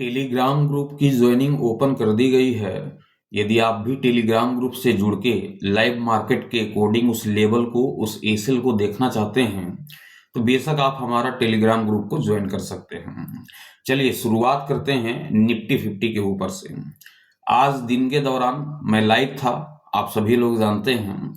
Telegram group की joining open कर दी गई है। यदि आप भी टेलीग्राम ग्रुप से जुड़ के लाइव मार्केट के अकॉर्डिंग उस लेवल को, उस एसेल को देखना चाहते हैं तो बेशक आप हमारा टेलीग्राम ग्रुप को ज्वाइन कर सकते हैं। चलिए शुरुआत करते हैं निफ्टी 50 के ऊपर से। आज दिन के दौरान मैं लाइव था, आप सभी लोग जानते हैं।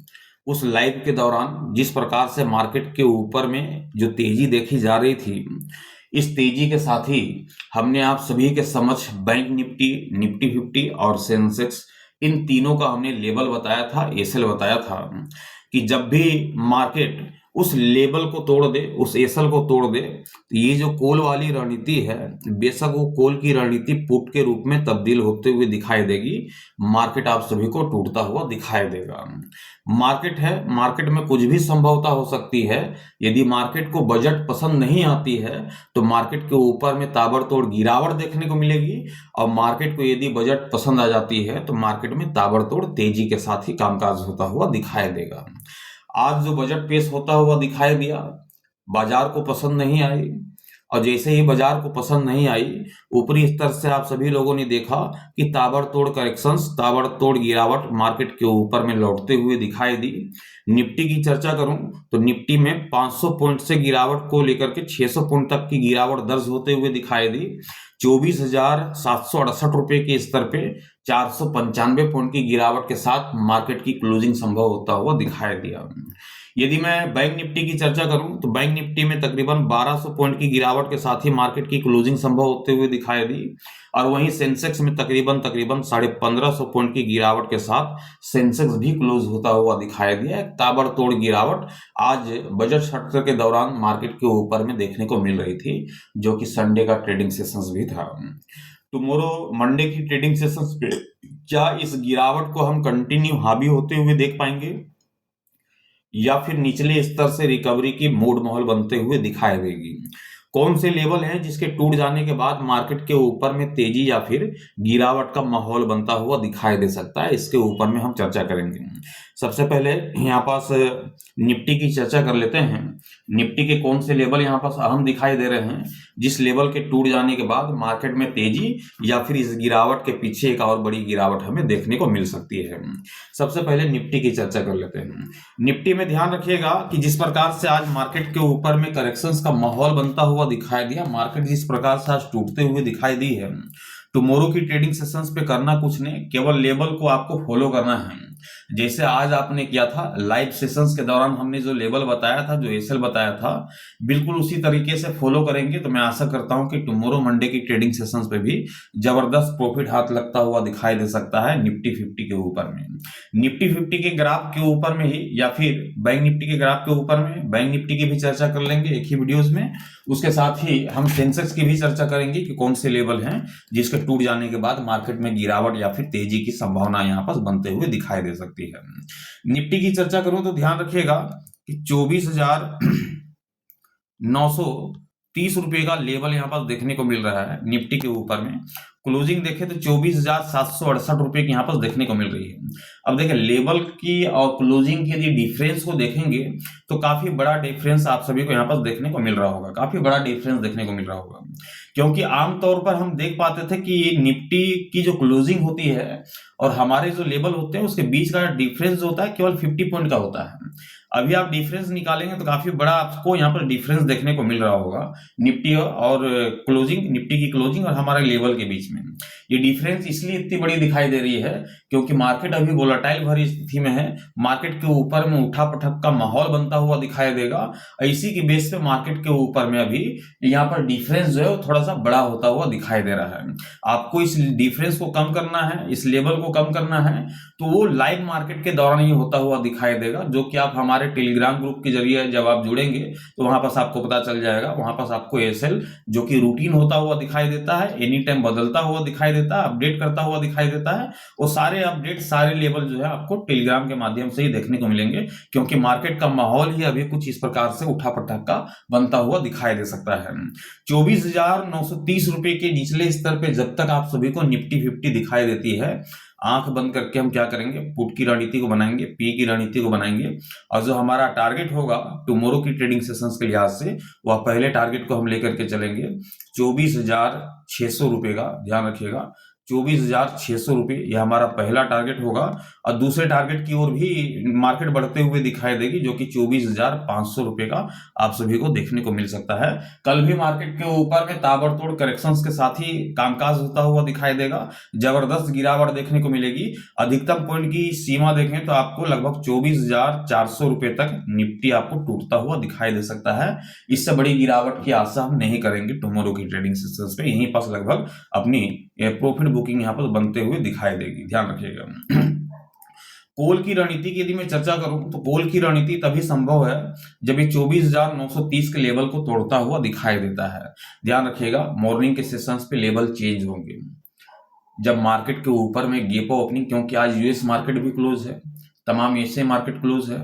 उस लाइव के दौरान जिस प्रकार से मार्केट के ऊपर में जो तेजी देखी जा रही थी, इस तेजी के साथ ही हमने आप सभी के समक्ष बैंक निफ्टी, निफ्टी 50 और सेंसेक्स, इन तीनों का हमने लेवल बताया था, एसएल बताया था कि जब भी मार्केट उस लेवल को तोड़ दे, उस एसएल को तोड़ दे, तो ये जो कॉल वाली रणनीति है, बेशक वो कॉल की रणनीति पुट के रूप में तब्दील होते हुए दिखाई देगी। मार्केट आप सभी को टूटता हुआ दिखाई देगा। मार्केट है, मार्केट में कुछ भी संभवता हो सकती है। यदि मार्केट को बजट पसंद नहीं आती है तो मार्केट के ऊपर में ताबड़तोड़ गिरावट देखने को मिलेगी, और मार्केट को यदि बजट पसंद आ जाती है तो मार्केट में ताबड़तोड़ तेजी के साथ ही कामकाज होता हुआ दिखाई देगा। आज जो बजट पेश होता हुआ दिखाई दिया, बाजार को पसंद नहीं आई, और जैसे ही बाजार को पसंद नहीं आई, ऊपरी स्तर से आप सभी लोगों ने देखा कि ताबड़तोड़ करेक्शंस, ताबड़तोड़ गिरावट मार्केट के ऊपर में लौटते हुए दिखाई दी। निफ्टी की चर्चा करूं तो निफ्टी में 500 पॉइंट से गिरावट को लेकर के 600 पॉइंट तक की गिरावट दर्ज होते हुए दिखाई दी। 24,768 रुपए के स्तर पे 495 पॉइंट की गिरावट के साथ मार्केट की क्लोजिंग संभव होता हुआ दिखाई दिया। यदि मैं बैंक निफ्टी की चर्चा करूं तो बैंक निफ्टी में तकरीबन 1200 पॉइंट की गिरावट के साथ ही मार्केट की क्लोजिंग संभव होते हुए दिखाई दी, और वहीं सेंसेक्स में तकरीबन 1550 पॉइंट की गिरावट के साथ सेंसेक्स भी क्लोज होता हुआ दिखाई दिया। एक ताबड़तोड़ गिरावट आज बजट सत्र के दौरान मार्केट के ऊपर में देखने को मिल रही थी, जो कि संडे का ट्रेडिंग सेशंस भी था। टुमारो मंडे की ट्रेडिंग सेशंस पे क्या इस गिरावट को हम कंटिन्यू हावी होते हुए देख पाएंगे, या फिर निचले स्तर से रिकवरी की मूड माहौल बनते हुए दिखाई देगी? कौन से लेवल हैं जिसके टूट जाने के बाद मार्केट के ऊपर में तेजी या फिर गिरावट का माहौल बनता हुआ दिखाई दे सकता है, इसके ऊपर में हम चर्चा करेंगे। सबसे पहले यहाँ पास निफ्टी की चर्चा कर लेते हैं। निफ्टी के कौन से लेवल यहाँ पास अहम दिखाई दे रहे हैं, जिस लेवल के टूट जाने के बाद मार्केट में तेजी या फिर इस गिरावट के पीछे एक और बड़ी गिरावट हमें देखने को मिल सकती है। सबसे पहले निफ्टी की चर्चा कर लेते हैं। निफ्टी में ध्यान रखिएगा कि जिस प्रकार से आज मार्केट के ऊपर में करेक्शंस का माहौल बनता हुआ दिखाई दिया, मार्केट जिस प्रकार से आज टूटते हुए दिखाई दी है, टुमारो की ट्रेडिंग सेशंस पे करना कुछ नहीं, केवल लेवल को आपको फॉलो करना है। जैसे आज आपने किया था लाइव सेशंस के दौरान, हमने जो लेवल बताया था, जो एसएल बताया था, बिल्कुल उसी तरीके से फॉलो करेंगे तो मैं आशा करता हूं कि टुमारो मंडे की ट्रेडिंग सेशंस पे भी जबरदस्त प्रॉफिट हाथ लगता हुआ दिखाई दे सकता है निफ्टी 50 के ऊपर में। निफ्टी 50 के ग्राफ के ऊपर में ही, या फिर बैंक निफ्टी के ग्राफ के ऊपर में, बैंक निफ्टी की भी चर्चा कर लेंगे एक ही वीडियोज में। उसके साथ ही हम सेंसेक्स की भी चर्चा करेंगे कि कौन से लेवल हैं जिसके टूट जाने के बाद मार्केट में गिरावट या फिर तेजी की संभावना यहां पर बनते हुए दिखाई दे सकती है। निफ्टी की चर्चा करूं तो ध्यान रखिएगा कि 24,930 रुपए का लेवल यहां पर देखने को मिल रहा है निफ्टी के ऊपर में। क्लोजिंग देखें तो 24,768 रुपए की यहां पर देखने को मिल रही है। अब देखें लेवल की और क्लोजिंग के लिए डिफरेंस को देखेंगे तो काफी बड़ा डिफरेंस आप सभी को यहां पर देखने को मिल रहा होगा, काफी बड़ा डिफरेंस देखने को मिल रहा होगा, क्योंकि आमतौर पर हम देख पाते थे कि निफ्टी की जो क्लोजिंग होती है और हमारे जो लेवल होते हैं उसके बीच का डिफरेंस जो होता है केवल 50 पॉइंट का होता है। अभी आप डिफरेंस निकालेंगे तो काफी बड़ा आपको यहाँ पर डिफरेंस देखने को मिल रहा होगा निफ्टी और क्लोजिंग, निफ्टी की क्लोजिंग और हमारे लेवल के बीच में। ये डिफरेंस इसलिए इतनी बड़ी दिखाई दे रही है क्योंकि मार्केट अभी वोलेटाइल भरी स्थिति में है। मार्केट के ऊपर में उठा पटक का माहौल बनता हुआ दिखाई देगा। इसी की बेस पे मार्केट के ऊपर में अभी यहाँ पर डिफरेंस जो है वो थोड़ा सा बड़ा होता हुआ दिखाई दे रहा है। आपको इस डिफरेंस को कम करना है, इस लेवल को कम करना है, तो वो लाइव मार्केट के दौरान ही होता हुआ दिखाई देगा, जो कि आप हमारे टेलीग्राम ग्रुप के जरिए जब आप जुड़ेंगे तो वहां पास आपको पता चल जाएगा। वहां पास आपको एसएल जो कि रूटीन होता हुआ दिखाई देता है, एनी टाइम बदलता हुआ दिखाई देता है, अपडेट करता हुआ दिखाई देता है। वो सारे अपडेट, सारे लेवल जो है आपको टेलीग्राम के माध्यम से ही देखने को मिलेंगे, क्योंकि मार्केट का माहौल ही अभी कुछ इस प्रकार से उठा पटक का बनता हुआ दिखाई दे सकता है। 24,930 रुपए के निचले स्तर पे जब तक आप सभी को निफ्टी 50 दिखाई देती है, आंख बंद करके हम क्या करेंगे, पुट की रणनीति को बनाएंगे, पी की रणनीति को बनाएंगे, और जो हमारा टारगेट होगा टुमारो की ट्रेडिंग सेशंस के लिहाज से, वह पहले टारगेट को हम लेकर के चलेंगे 24,600 रुपए का, ध्यान रखिएगा 24,600 रुपये, यह हमारा पहला टारगेट होगा। और दूसरे टारगेट की ओर भी मार्केट बढ़ते हुए दिखाई देगी, जो कि 24,500 रुपये का आप सभी को देखने को मिल सकता है। कल भी मार्केट के ऊपर में ताबड़तोड़ करेक्शंस के साथ ही कामकाज होता हुआ दिखाई देगा, जबरदस्त गिरावट देखने को मिलेगी। अधिकतम पॉइंट की सीमा देखें तो आपको लगभग 24,400 रुपये तक निफ्टी आपको टूटता हुआ दिखाई दे सकता है। इससे बड़ी गिरावट की आशा हम नहीं करेंगे टुमारो की ट्रेडिंग सेशंस पे, यहीं पास लगभग अपनी प्रॉफिट बुकिंग यहाँ पर बनते हुए दिखाई देगी, ध्यान रखिएगा। कोल की रणनीति की यदि मैं चर्चा करूं तो कोल की रणनीति तभी संभव है जब ये 24,930 के लेवल को तोड़ता हुआ दिखाई देता है। ध्यान रखिएगा, मॉर्निंग के सेशंस पे लेवल चेंज होंगे जब मार्केट के ऊपर में गैप ओपनिंग, क्योंकि आज यूएस मार्केट भी क्लोज है, तमाम एशिया मार्केट क्लोज है,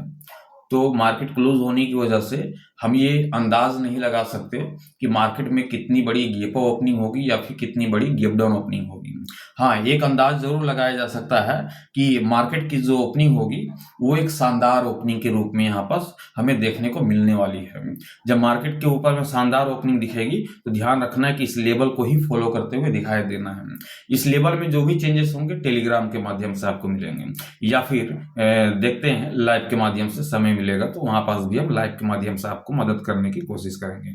तो मार्केट क्लोज होने की वजह से हम ये अंदाज नहीं लगा सकते कि मार्केट में कितनी बड़ी गैप ओपनिंग होगी या फिर कितनी बड़ी गैप डाउन ओपनिंग होगी। हाँ, एक अंदाज जरूर लगाया जा सकता है कि मार्केट की जो ओपनिंग होगी वो एक शानदार ओपनिंग के रूप में यहाँ पर हमें देखने को मिलने वाली है। जब मार्केट के ऊपर में शानदार ओपनिंग दिखेगी तो ध्यान रखना है कि इस लेवल को ही फॉलो करते हुए दिखाई देना है। इस लेवल में जो भी चेंजेस होंगे टेलीग्राम के माध्यम से आपको मिलेंगे, या फिर देखते हैं लाइव के माध्यम से समय मिलेगा तो वहां पास भी हम लाइव के माध्यम से आपको मदद करने की कोशिश करेंगे।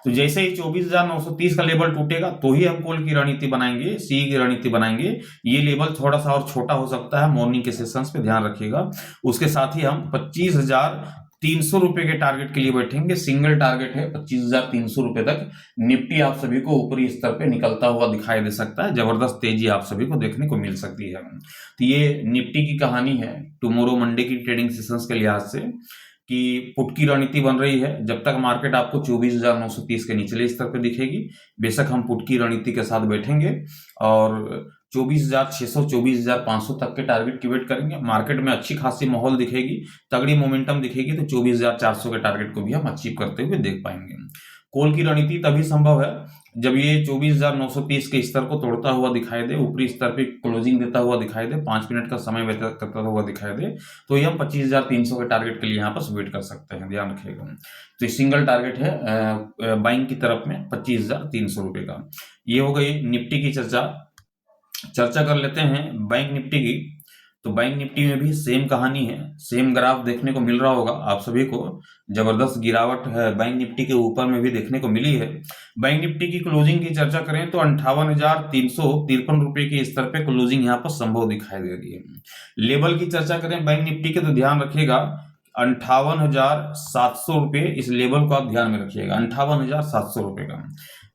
तो जैसे ही 24,930 का लेवल टूटेगा तो ही हम कॉल की रणनीति बनाएंगे, सी की रणनीति बनाएंगे। ये लेवल थोड़ा सा और छोटा हो सकता है मॉर्निंग के सेशंस पे, ध्यान रखिएगा। उसके साथ ही हम 25,300 रुपए के टारगेट के लिए बैठेंगे। सिंगल टारगेट है 25,300 रुपए तक निफ्टी आप सभी को ऊपरी स्तर पे निकलता हुआ दिखाई दे सकता है, जबरदस्त तेजी आप सभी को देखने को मिल सकती है। तो ये निफ्टी की कहानी है टुमारो मंडे की ट्रेडिंग सेशंस के लिहाज से, कि पुट की रणनीति बन रही है। जब तक मार्केट आपको 24,930 के निचले स्तर पर दिखेगी, बेशक हम पुट की रणनीति के साथ बैठेंगे और 24,600 24,500 तक के टारगेट की वेट करेंगे। मार्केट में अच्छी खासी माहौल दिखेगी, तगड़ी मोमेंटम दिखेगी तो 24,400 के टारगेट को भी हम अचीव करते हुए देख पाएंगे। कॉल की रणनीति तभी संभव है जब ये 24,930 के स्तर को तोड़ता हुआ दिखाई दे, ऊपरी स्तर पे क्लोजिंग देता हुआ दिखाई दे, 5 मिनट का समय व्यतीत करता हुआ दिखाई दे, तो ये हम 25,300 के टारगेट के लिए यहाँ पर वेट कर सकते हैं, ध्यान रखिएगा। तो सिंगल टारगेट है बाइंग की तरफ में 25,300 रुपए का। ये हो गई निफ्टी की चर्चा कर लेते हैं बैंक निफ्टी की। तो बैंक निफ्टी में भी सेम कहानी है, सेम ग्राफ देखने को मिल रहा होगा आप सभी को। जबरदस्त गिरावट है बैंक निफ्टी के ऊपर में भी देखने को मिली है। बैंक निफ्टी की क्लोजिंग की चर्चा करें तो 58,353 रुपए के स्तर पे क्लोजिंग यहाँ पर संभव दिखाई दे रही है। लेवल की चर्चा करें बैंक निफ्टी के तो ध्यान रखिएगा 58,700 रुपये, इस लेवल को आप ध्यान में रखिएगा, 58,700 रुपये का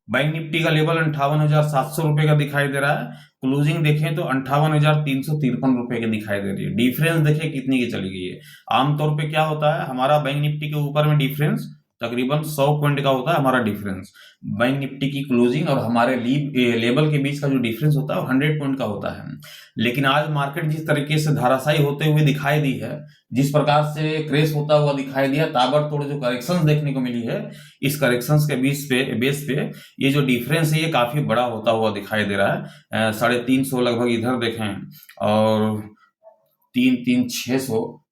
बैंक निफ्टी का लेवल 58,700 रुपये का दिखाई दे रहा है। क्लोजिंग देखें तो 58,353 रुपए की दिखाई दे रही है। डिफरेंस देखें कितनी की चली गई है। आमतौर पे क्या होता है, हमारा बैंक निफ्टी के ऊपर में डिफरेंस तकरीबन 100 पॉइंट का होता है हमारा डिफरेंस। बैंक निफ्टी की क्लोजिंग और हमारे लेवल के बीच का जो डिफरेंस होता है वो 100 पॉइंट का होता है। लेकिन आज मार्केट जिस तरीके से धाराशायी होते हुए दिखाई दी है, जिस प्रकार से क्रेश होता हुआ दिखाई दिया, ताबड़तोड़ जो करेक्शंस देखने को मिली है, इस करेक्शंस के बेस पे ये जो डिफरेंस है ये काफी बड़ा होता हुआ दिखाई दे रहा है। 350 लगभग इधर देखें और 3,600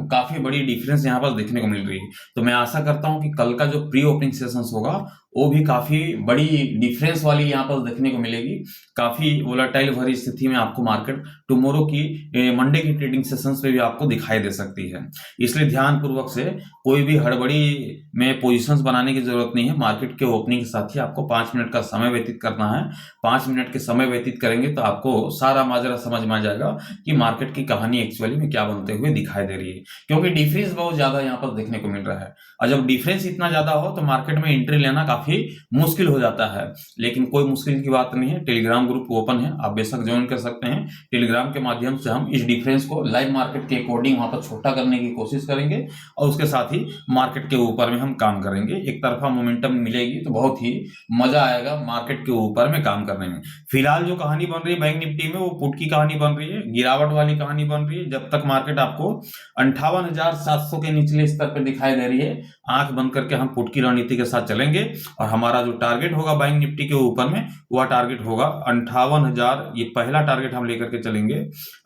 काफी बड़ी डिफरेंस यहाँ पर देखने को मिल रही है। तो मैं आशा करता हूँ कि कल का जो प्री ओपनिंग सेशंस होगा वो भी काफी बड़ी डिफरेंस वाली यहाँ पर देखने को मिलेगी। काफी वोलेटाइल भरी स्थिति में आपको मार्केट टुमारो की मंडे की ट्रेडिंग सेशंस पे भी आपको दिखाई दे सकती है। इसलिए ध्यान पूर्वक से कोई भी हड़बड़ी में पोजीशंस बनाने की जरूरत नहीं है। मार्केट के ओपनिंग के साथ ही आपको 5 मिनट का समय व्यतीत करना है। 5 मिनट के समय व्यतीत करेंगे तो आपको सारा माजरा समझ में आ जाएगा कि मार्केट की कहानी एक्चुअली में क्या बनते हुए दिखाई दे रही है, क्योंकि डिफरेंस बहुत ज्यादा यहाँ पर देखने को मिल रहा है। और जब डिफरेंस इतना ज्यादा हो तो मार्केट में एंट्री लेना काफी मुश्किल हो जाता है। लेकिन कोई मुश्किल की बात नहीं है, टेलीग्राम ग्रुप ओपन है, आप बेशक ज्वाइन कर सकते हैं। टेलीग्राम के माध्यम से हम इस डिफरेंस को लाइव मार्केट के अकॉर्डिंग वहां पर छोटा करने की कोशिश करेंगे और उसके साथ ही मार्केट के ऊपर में हम काम करेंगे। एक तरफा मोमेंटम मिलेगी तो बहुत ही मजा आएगा मार्केट के ऊपर में काम करने में। फिलहाल जो कहानी बन रही है बैंक निफ्टी में वो पुट की कहानी बन रही है, गिरावट वाली कहानी बन रही है। जब तक मार्केट आपको 58,700 के निचले स्तर पर दिखाई दे रही है, आंख बंद करके हम पुट की रणनीति के साथ चलेंगे और हमारा जो टारगेट होगा बैंक निफ्टी के ऊपर में वह टारगेट होगा 58,000। ये पहला टारगेट हम लेकर के चलेंगे।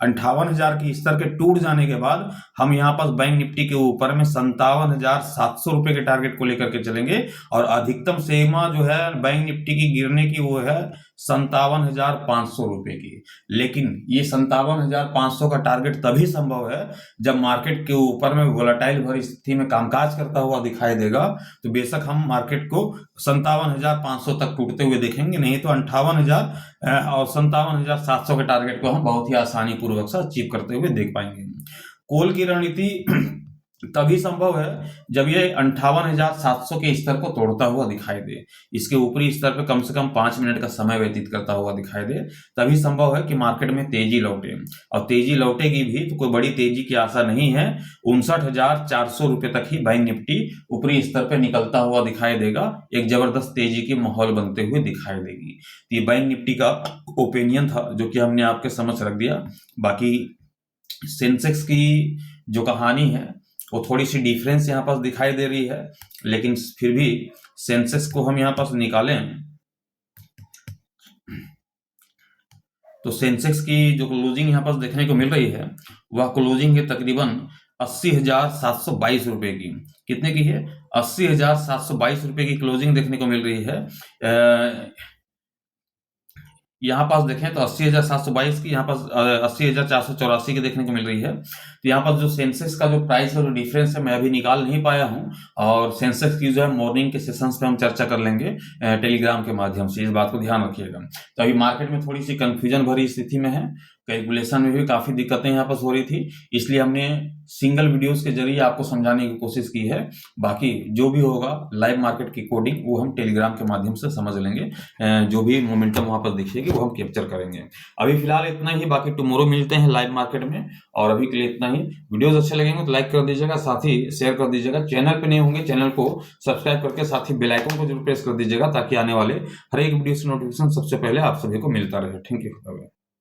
58,000 की स्तर के टूट जाने के बाद हम यहाँ पर बैंक निफ्टी के ऊपर में 57,700 रुपए के टारगेट को लेकर के चलेंगे और अधिकतम सीमा जो है बैंक निफ्टी की गिरने की वो है 57,500 रुपए की। लेकिन ये 57,500 का टारगेट तभी संभव है जब मार्केट के ऊपर में वोलेटाइल भरी स्थिति में कामकाज करता हुआ दिखाई देगा, तो बेशक हम मार्केट को 57,500 तक टूटते हुए देखेंगे, नहीं तो 58,000 और 57,700 के टारगेट को हम बहुत ही आसानी पूर्वक से अचीव करते हुए देख पाएंगे। कॉल की रणनीति तभी संभव है जब ये 58,700 के स्तर को तोड़ता हुआ दिखाई दे, इसके ऊपरी स्तर पर कम से कम 5 मिनट का समय व्यतीत करता हुआ दिखाई दे, तभी संभव है कि मार्केट में तेजी लौटे। और तेजी लौटेगी भी तो कोई बड़ी तेजी की आशा नहीं है। 59,400 रुपए तक ही बैंक निफ्टी ऊपरी स्तर पर निकलता हुआ दिखाई देगा, एक जबरदस्त तेजी की माहौल बनते हुए दिखाई देगी। ये बैंक निफ्टी का ओपिनियन था जो कि हमने आपके समझ रख दिया। बाकी सेंसेक्स की जो कहानी है वो थोड़ी सी डिफरेंस यहाँ पास दिखाई दे रही है, लेकिन फिर भी सेंसेक्स को हम यहाँ पास निकालें तो सेंसेक्स की जो क्लोजिंग यहाँ पास देखने को मिल रही है वह क्लोजिंग है तकरीबन 80,722 रुपए की। कितने की है? 80,722 रुपए की क्लोजिंग देखने को मिल रही है। यहाँ पास देखें तो 80,722 की, यहाँ पास 80,484 की देखने को मिल रही है। तो यहाँ पास जो सेंसेक्स का जो प्राइस का जो डिफरेंस है मैं अभी निकाल नहीं पाया हूँ, और सेंसेक्स की जो है मॉर्निंग के सेशंस पे हम चर्चा कर लेंगे टेलीग्राम के माध्यम से, इस बात को ध्यान रखिएगा। तो अभी मार्केट में थोड़ी सी कंफ्यूजन भरी स्थिति में है, कैलकुलेशन में भी काफी दिक्कतें यहाँ पर हो रही थी, इसलिए हमने सिंगल वीडियोस के जरिए आपको समझाने की कोशिश की है। बाकी जो भी होगा लाइव मार्केट की कोडिंग वो हम टेलीग्राम के माध्यम से समझ लेंगे, जो भी मोमेंटम वहां पर दिखेगी वो हम कैप्चर करेंगे। अभी फिलहाल इतना ही, बाकी टुमारो मिलते हैं लाइव मार्केट में, और अभी के लिए इतना ही। वीडियोस अच्छे लगेंगे तो लाइक कर दीजिएगा, साथ ही शेयर कर दीजिएगा। चैनल पे नहीं होंगे चैनल को सब्सक्राइब करके साथ ही बेल आइकन को जरूर प्रेस कर दीजिएगा, ताकि आने वाले हर एक वीडियो से नोटिफिकेशन सबसे पहले आप सभी को मिलता रहे। Thank you.